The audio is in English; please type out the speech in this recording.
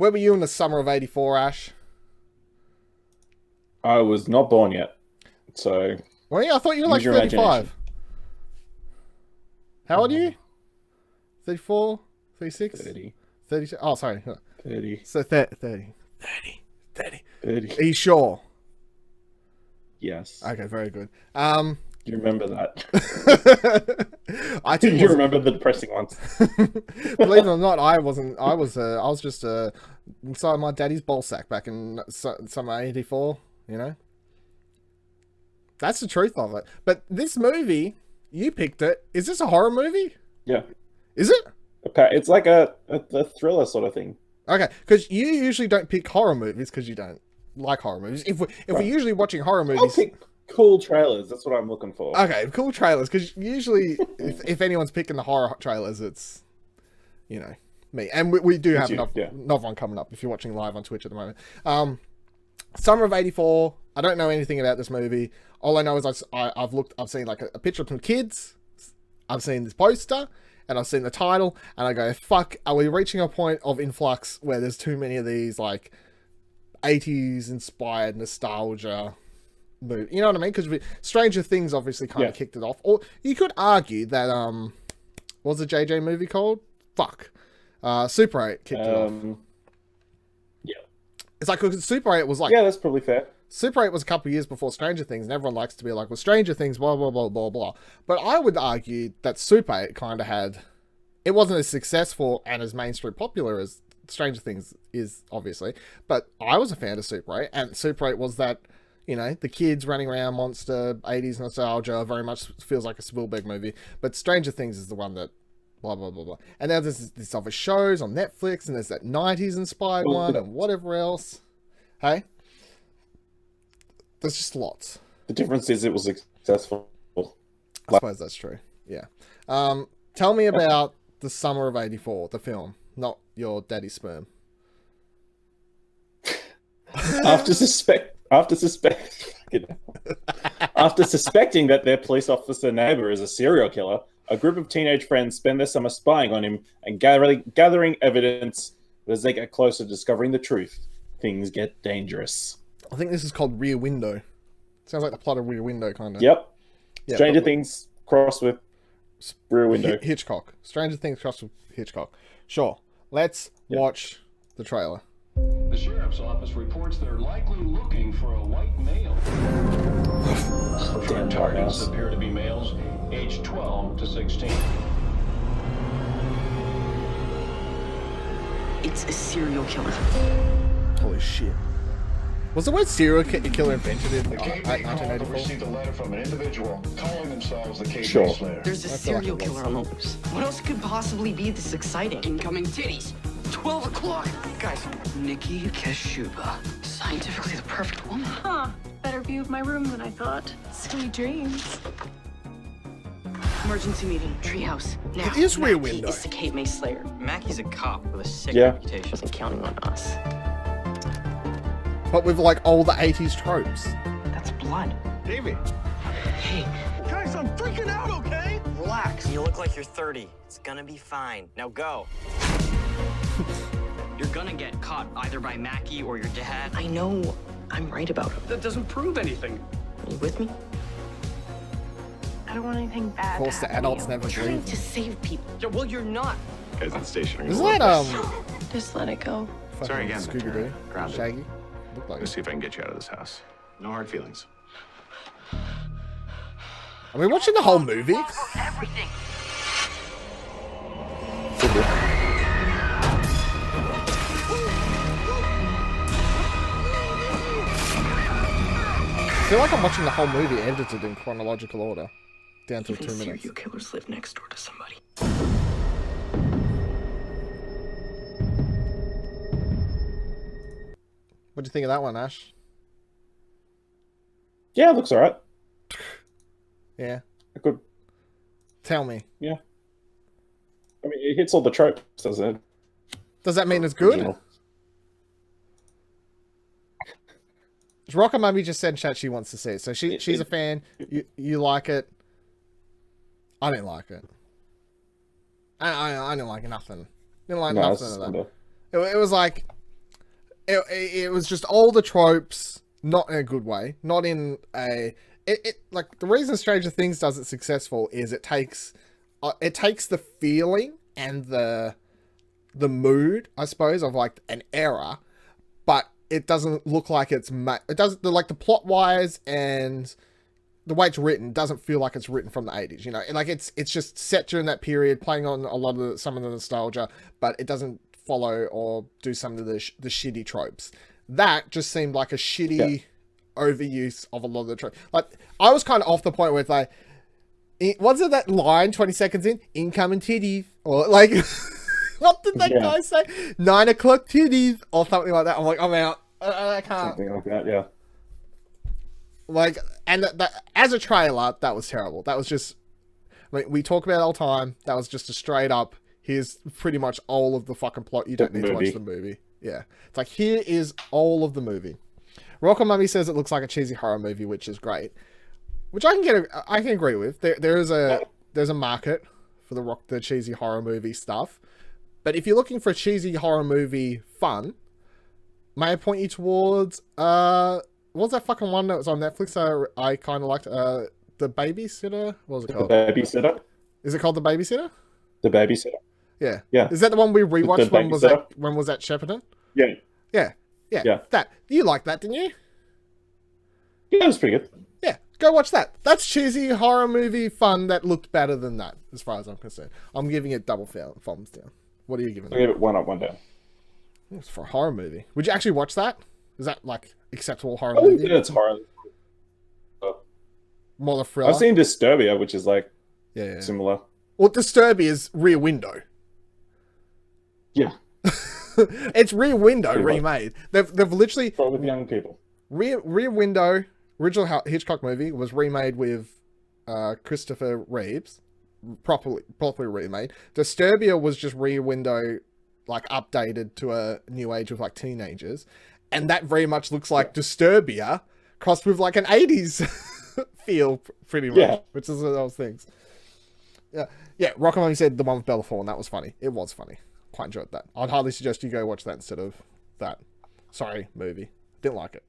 Where were you in the summer of '84, Ash? I was not born yet, so Well, yeah, I thought you were like use your 35. imagination. How old are you? 34? 36? 30, 30? Oh, sorry. 30, So 30. 30. 30. 30. Are you sure? Yes. Okay, very good. You remember that? I Do too you was. remember the depressing ones? Believe it or not, I wasn't. I was just inside my daddy's ball sack back in summer '84. You know, that's the truth of it. But this movie, you picked it. Is this a horror movie? Yeah. Is it? It's like a thriller sort of thing. Okay, because you usually don't pick horror movies because you don't like horror movies. If we're usually watching horror I'll movies, pick cool trailers. That's what I'm looking for. okay, cool trailers. Because usually, if anyone's picking the horror trailers, it's me, and we do have you, another one coming up if you're watching live on Twitch at the moment. Summer of '84. I don't know anything about this movie. All I know is I've seen like a picture of some kids. I've seen this poster. And I've seen the title, and I go, fuck, are we reaching a point of influx where there's too many of these, like, 80s-inspired nostalgia movies? You know what I mean? Because Stranger Things obviously kind of kicked it off. Or you could argue that, what was the JJ movie called? Fuck. Super 8 kicked it off. Yeah. It's like, cause Super 8 was like... Yeah, that's probably fair. Super 8 was a couple of years before Stranger Things, and everyone likes to be like, well, Stranger Things, blah, blah, blah, blah, blah. But I would argue that Super 8 kind of had... It wasn't as successful and as mainstream popular as Stranger Things is, obviously. But I was a fan of Super 8, and Super 8 was that, the kids running around, monster, 80s nostalgia, very much feels like a Spielberg movie. But Stranger Things is the one that... blah, blah, blah, blah. And now there's this other shows on Netflix, and there's that 90s-inspired one, and whatever else. Hey? There's just lots. The difference is it was successful. I suppose that's true. Yeah. Tell me about the summer of '84, the film, not your daddy's sperm. After suspecting that their police officer neighbor is a serial killer, a group of teenage friends spend their summer spying on him and gathering evidence. As they get closer to discovering the truth, things get dangerous. I think this is called Rear Window. Sounds like the plot of Rear Window, kind of. Yep. Stranger Things crossed with Rear Window. Hitchcock. Stranger Things crossed with Hitchcock. Sure. Let's watch the trailer. The sheriff's office reports they're likely looking for a white male. Preferred targets appear to be males aged 12 to 16. It's a serial killer. Holy shit. Was the word serial killer invented in The Cape May Chronicle 1984? received a letter from an individual calling themselves the Cape Sure. May Slayer. There's a serial killer on the loose. What else could possibly be this exciting? Incoming titties. 12 o'clock. Guys, Nikki Keshuba. Scientifically the perfect woman. Huh. Better view of my room than I thought. Sweet dreams. Emergency meeting, treehouse. Now, It is Rear Mackie Window. is the Cape May Slayer. Mackie's a cop with a sick Yeah. reputation. Wasn't counting on us. But with like all the 80s tropes. That's blood. Davey. Hey, Guys, I'm freaking out, okay? Relax. You look like you're 30. It's gonna be fine. Now go. You're gonna get caught either by Mackie or your dad. I know I'm right about him. That doesn't prove anything. Are you with me? I don't want anything bad. Of course, the adults never Trying believe to them. save people. Yeah, well, you're not. Guys in the station. Isn't that, Just let it go. Sorry again, Scooby-Doo? Grounded. Shaggy? Looked like Let's it. see if I can get you out of this house. No hard feelings. Are we watching the whole movie? Everything. I feel like I'm watching the whole movie edited in chronological order. Down to Even 2 minutes. serial killers live next door to somebody. What do you think of that one, Ash? Yeah, it looks alright. Yeah. Good. Tell me. Yeah. I mean, it hits all the tropes, doesn't it? Does that mean it's good? Original. Rocker Mummy just said in chat she wants to see it. So she's a fan. You like it. I didn't like it. I didn't like nothing. Didn't like No, nothing it's of kind that. of... It was like it was just all the tropes, not in a good way, not in a. Like the reason Stranger Things does it successful is it takes the feeling and the mood, I suppose, of like an era, but it doesn't look like it doesn't, like the plot wise and the way it's written doesn't feel like it's written from the 80s, you know, like it's just set during that period, playing on a lot of some of the nostalgia, but it doesn't follow or do some of the shitty tropes. That just seemed like a shitty overuse of a lot of the tropes. Like I was kind of off the point where it's like, wasn't that line 20 seconds in, incoming titties, or like what did that guy say, 9 o'clock titties or something like that. I'm like, I'm out. I can't. Something like that, yeah. Like, and that as a trailer, that was terrible. That was just, I mean, we talk about it all the time. That was just a straight up, here's pretty much all of the fucking plot. You don't need to watch the movie. Yeah. It's like, here is all of the movie. Rocco Mummy says it looks like a cheesy horror movie, which is great. Which I can agree with. There's a market for the cheesy horror movie stuff. But if you're looking for a cheesy horror movie fun, may I point you towards what was that fucking one that was on Netflix? I kind of liked The Babysitter. What was it called? The Babysitter. Is it called The Babysitter? The Babysitter. Yeah. Yeah. Is that the one we rewatched? The When was that Shepperton? Yeah. Yeah. That you liked that, didn't you? Yeah, it was pretty good. Yeah. Go watch that. That's cheesy horror movie fun that looked better than that, as far as I'm concerned. I'm giving it double thumbs down. What are you giving I'll it? give it 1 up, 1 down. It's for a horror movie. Would you actually watch that? Is that like acceptable horror I think movie? it's horror. More the thriller. I've seen Disturbia, which is like yeah. similar. Well, Disturbia is Rear Window. Yeah. It's Rear Window Pretty much. remade. They've literally But with young people. Rear Window, original Hitchcock movie, was remade with Christopher Reeves, properly remade. Disturbia was just Rear Window, like updated to a new age with like teenagers, and that very much looks like Disturbia crossed with like an 80s feel, pretty much, which is one of those things. Yeah. Rockamoni said the one with Bella Thorne, that was funny. It was funny. Quite enjoyed that. I'd highly suggest you go watch that instead of that. Sorry, movie. Didn't like it.